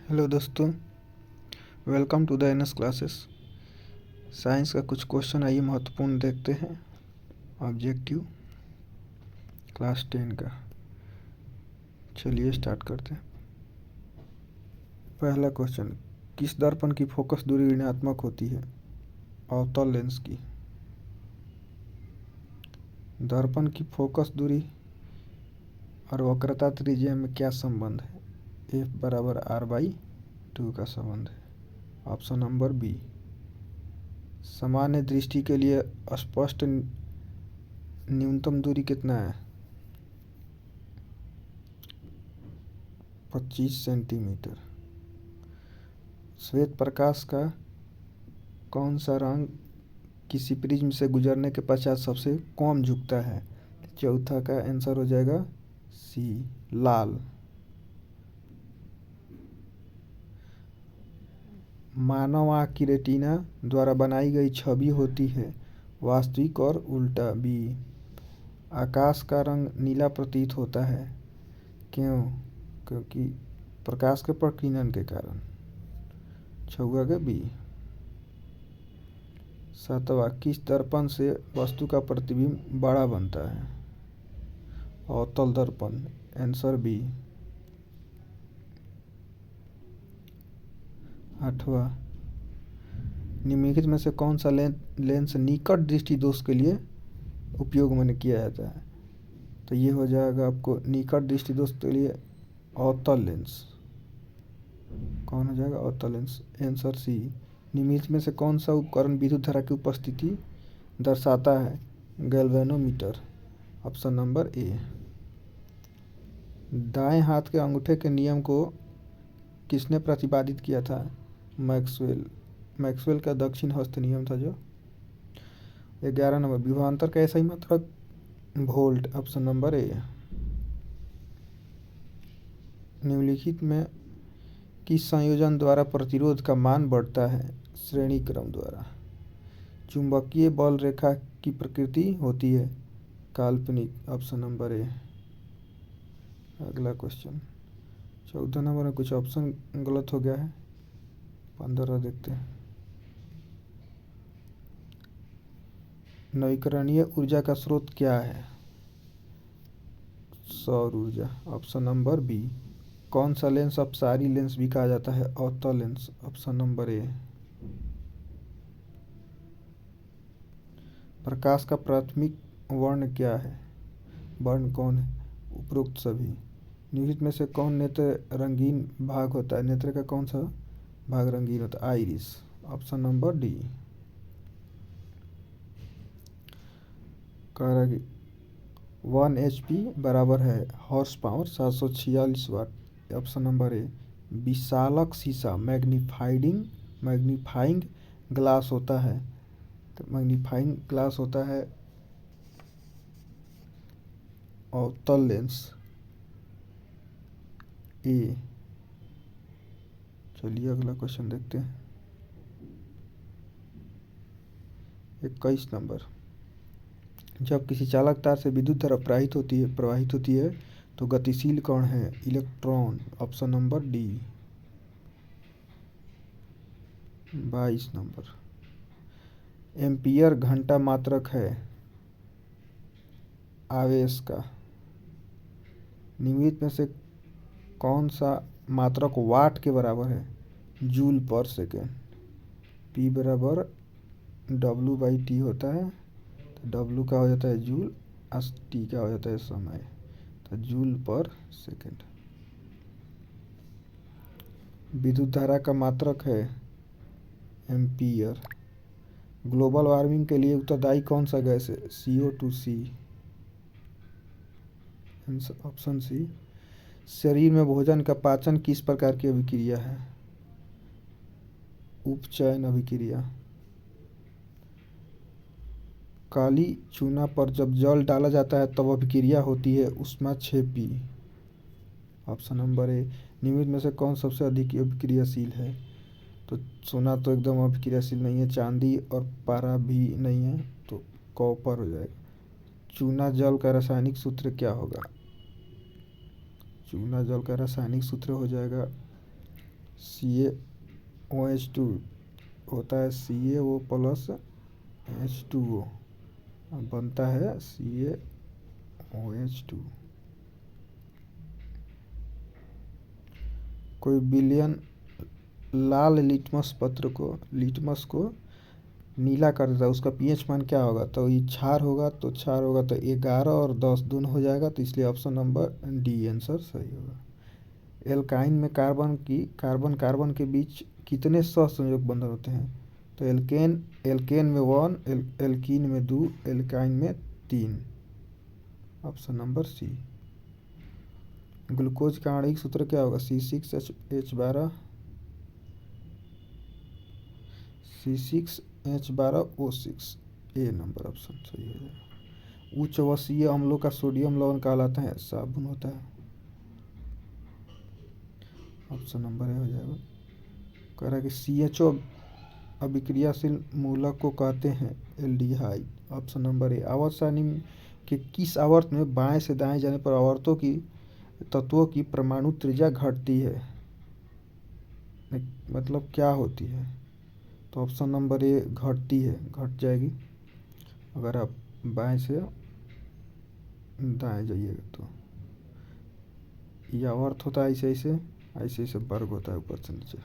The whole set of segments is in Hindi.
हेलो दोस्तों, welcome to the NS classes. Science का कुछ क्वेश्चन आइए महत्वपूर्ण देखते हैं। ऑब्जेक्टिव क्लास 10 का। चलिए स्टार्ट करते हैं। पहला क्वेश्चन, किस दर्पण की फोकस दूरी ऋणात्मक होती है? अवतल लेंस की। दर्पण की फोकस दूरी और वक्रता त्रिज्या में क्या संबंध है? F = R/2 का संबंध है। Option number B. सामान्य दृष्टि के लिए स्पष्ट न्यूनतम दूरी कितना है? 25 सेंटीमीटर। श्वेत प्रकाश का कौन सा रंग किसी प्रिज्म से गुजरने के पश्चात सबसे कम झुकता है? चौथा का आंसर हो जाएगा सी, लाल। मानव आँख की रेटिना द्वारा बनाई गई छवि होती है वास्तविक और उल्टा। बी। आकाश का रंग नीला प्रतीत होता है, क्यों? क्योंकि प्रकाश के प्रकीर्णन के कारण। छठा का बी। सातवां, किस दर्पण से वस्तु का प्रतिबिंब बड़ा बनता है? अवतल दर्पण। Answer B. आठवां, निम्नलिखित में से कौन सा लेंस निकट दृष्टि दोष के लिए उपयोग में किया जाता है? तो ये हो जाएगा आपको निकट दृष्टि दोष के लिए अवतल लेंस। कौन हो जाएगा? अवतल लेंस। Answer C. निम्नलिखित में से कौन सा उपकरण विद्युत धारा की उपस्थिति दर्शाता है? गैल्वेनोमीटर। ऑप्शन नंबर ए। दाएं हाथ के अंगूठे के नियम को किसने प्रतिपादित किया था? मैक्सवेल। मैक्सवेल का दक्षिण हस्त नियम था जो। 11 नंबर, विभवांतर का ऐसा ही मात्रक वोल्ट। ऑप्शन नंबर ए। निम्नलिखित में किस संयोजन द्वारा प्रतिरोध का मान बढ़ता है? श्रेणी क्रम द्वारा। चुंबकीय बल रेखा की प्रकृति होती है काल्पनिक। ऑप्शन नंबर ए। अगला क्वेश्चन 14 नंबर में कुछ ऑप्शन गलत हो गया है। 15 देखते हैं। नवीकरणीय ऊर्जा का स्रोत क्या है? सौर ऊर्जा। Option number B. कौन सा लेंस अपसारी लेंस भी कहा जाता है? अवतल लेंस। Option number A. प्रकाश का प्राथमिक वर्ण क्या है? वर्ण कौन है? उपरोक्त सभी। निम्नलिखित में से कौन नेत्र रंगीन भाग होता है? नेत्र का कौन सा भाग रंगीन होता है? Iris. Option number D. 1 HP बराबर है horse power 746 watt. Option number A. विशालक शीशा मैग्नीफाइंग ग्लास होता है, तो मैग्नीफाइंग ग्लास होता है अवतल लेंस। ए। चलिए अगला क्वेश्चन देखते हैं। 21 नंबर, जब किसी चालक तार से विद्युत धारा प्रवाहित होती है तो गतिशील कण है? Electron. Option number D. 22 number, ampere घंटा मात्रक है आवेश का। निम्नलिखित में से कौन सा मात्रक वाट के बराबर है? जूल पर सेकेंड। P बराबर W/T होता है, तो W का हो जाता है जूल, T का हो जाता है समय, तो जूल पर सेकेंड। विद्युत धारा का मात्रक है एम्पियर। ग्लोबल वार्मिंग के लिए उत्तरदायी कौन सा गैस है? CO2C। Option C. शरीर में भोजन का पाचन किस प्रकार की अभिक्रिया है? उपचयन अभिक्रिया। काली चूना पर जब जल डाला जाता है तब अभिक्रिया होती है ऊष्माक्षेपी। ऑप्शन नंबर ए। निम्नलिखित में से कौन सबसे अधिक अभिक्रियाशील है? तो सोना तो एकदम अभिक्रियाशील नहीं है, चांदी और पारा भी नहीं है, तो कॉपर हो जाएगा। चूना जल का रासायनिक सूत्र क्या होगा? चूना जल का रासायनिक सूत्र हो जाएगा CaOH2 होता है CaO प्लस H2O, बनता है CaOH2। कोई विलयन लाल लिटमस को नीला कर देता है, उसका पीएच मान क्या होगा? तो ये क्षार होगा, तो क्षार होगा तो 11 और 10 दोनों हो जाएगा, तो इसलिए ऑप्शन नंबर डी आंसर सही होगा। एल्काइन में कार्बन कार्बन के बीच कितने सहसंयोग बंधन होते हैं? तो एल्केन में 1, एल्कीन में 2, एल्काइन में 3, ऑप्शन नंबर सी। ग्लूकोज का आणविक सूत्र क्या होगा? C6H12O6, ए नंबर ऑप्शन सही हो जाएगा। उच्च वसीय अम्लों का सोडियम लवण कहलाता है? साबुन होता है, ऑप्शन नंबर ए हो जाएगा। कह रहा है कि CHO अभिक्रियाशील मूलक को कहते हैं एल्डिहाइड, ऑप्शन नंबर ए। आवर्त सारणी के किस आवर्त में बाएं से दाएं जाने पर आवर्तों की तत्वों की परमाणु त्रिज्या घटती है? मतलब क्या होती है? तो ऑप्शन नंबर ए घटती है, घट जाएगी अगर आप बाएं से दाएं जाइएगा। तो यह आवर्त होता है ऐसे ऐसे वर्ग होता है ऊपर से नीचे।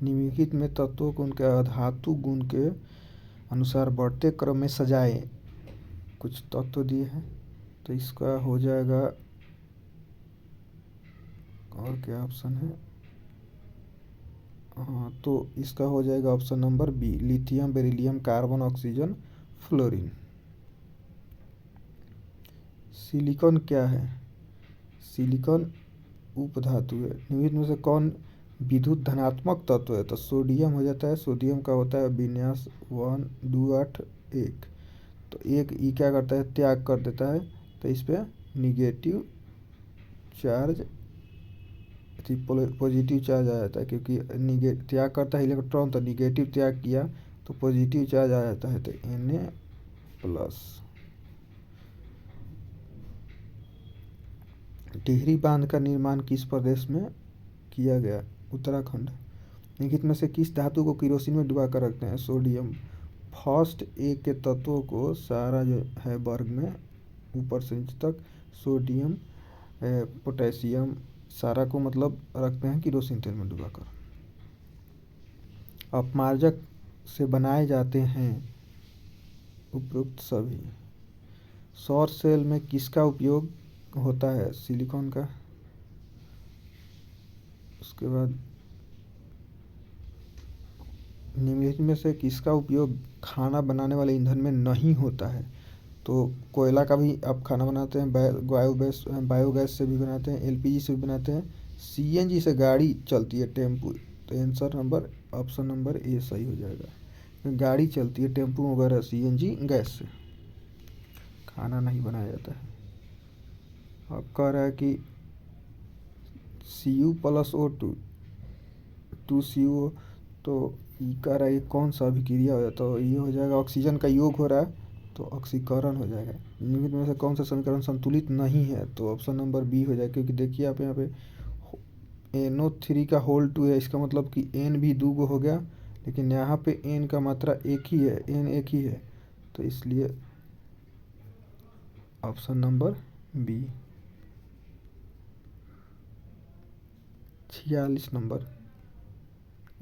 निम्नलिखित में तत्वों को उनके अधातु गुण के अनुसार बढ़ते क्रम में सजाएं। कुछ तत्व दिए हैं, तो इसका हो जाएगा, और क्या ऑप्शन है? हाँ, तो इसका हो जाएगा option number B, lithium, beryllium, carbon, oxygen, fluorine. Silicon क्या है? सिलिकॉन उपधातु है। निम्नलिखित में से कौन विद्युत धनात्मक तत्व है? तो सोडियम हो जाता है। सोडियम का होता है विन्यास 1, 2, 8, 1। तो एक ई क्या करता है? त्याग कर देता है, तो इस पर निगेटिव चार्ज पॉजिटिव चार्ज आ जाता है, क्योंकि त्याग करता है इलेक्ट्रॉन, तो निगेटिव त्याग किया तो पॉजिटिव चार्ज आ जाता है, तो Na+। टिहरी बांध का निर्माण किस प्रदेश में किया गया? उत्तराखंड। निम्नलिखित में से किस धातु को किरोसिन में डुबा कर रखते हैं? सोडियम। फर्स्ट ए के तत्वों को सारा जो है वर्ग में ऊपर से नीचे तक, सोडियम, पोटेशियम, सारा को मतलब रखते हैं किरोसिन तेल में डुबाकर। अपमार्जक से बनाए जाते हैं उपरोक्त सभी। सौर सेल में किसका उपयोग होता है? सिलिकॉन का। उसके बाद निम्नलिखित में से किसका उपयोग खाना बनाने वाले ईंधन में नहीं होता है? तो कोयला का भी आप खाना बनाते हैं, बायोगैस से भी बनाते हैं, एलपीजी से भी बनाते हैं, सीएनजी से गाड़ी चलती है, टेम्पू। तो आंसर नंबर ऑप्शन नंबर ए सही हो जाएगा। गाड़ी चलती है टेम्पू वगैरह सीएनजी गैस से, खाना नहीं बनाया जाता है। अब कह रहा है कि Cu+O2 2Cu, तो ये कह रहा है ये कौन सा अभिक्रिया हो जाता है? तो ये हो जाएगा ऑक्सीजन का योग हो रहा है, तो ऑक्सीकरण हो जाएगा। निम्नलिखित में से कौन सा समीकरण संतुलित नहीं है? तो ऑप्शन नंबर बी हो जाएगा, क्योंकि देखिए आप यहाँ पे NO3 का होल 2 है, इसका मतलब कि N भी 2 हो गया, लेकिन यहाँ पे N का मात्रा एक ही है, N एक ही है, तो इसलिए ऑप्शन नंबर बी। 46 नंबर,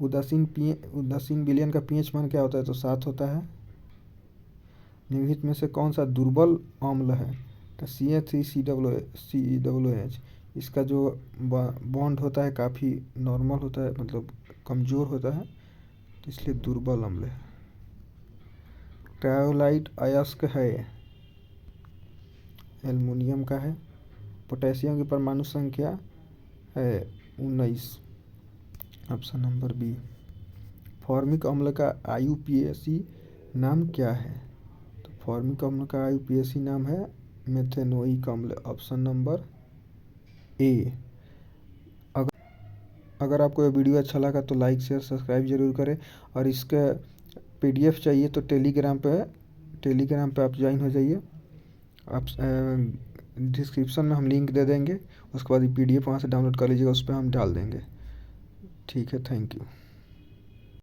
उदासीन विलयन का पीएच मान क्या होता है? तो 7 होता है। निम्नलिखित में से कौन सा दुर्बल अम्ल है? तो CH3COOH, इसका जो बॉन्ड होता है काफ़ी नॉर्मल होता है, मतलब कमज़ोर होता है, तो इसलिए दुर्बल अम्ल है। क्रायोलाइट अयस्क है? एल्युमिनियम का है। पोटेशियम की परमाणु संख्या है 19, ऑप्शन नंबर बी। फॉर्मिक अम्ल का IUPAC नाम क्या है? तो फॉर्मिक अम्ल का IUPAC नाम है मेथेनोइक अम्ल, ऑप्शन नंबर ए। अगर आपको ये वीडियो अच्छा लगा तो लाइक शेयर सब्सक्राइब जरूर करें, और इसका PDF चाहिए तो टेलीग्राम पे आप ज्वाइन हो जाइए। आप डिस्क्रिप्शन में हम लिंक दे देंगे, उसके बाद PDF वहाँ से डाउनलोड कर लीजिएगा, उस पर हम डाल देंगे। ठीक है, थैंक यू।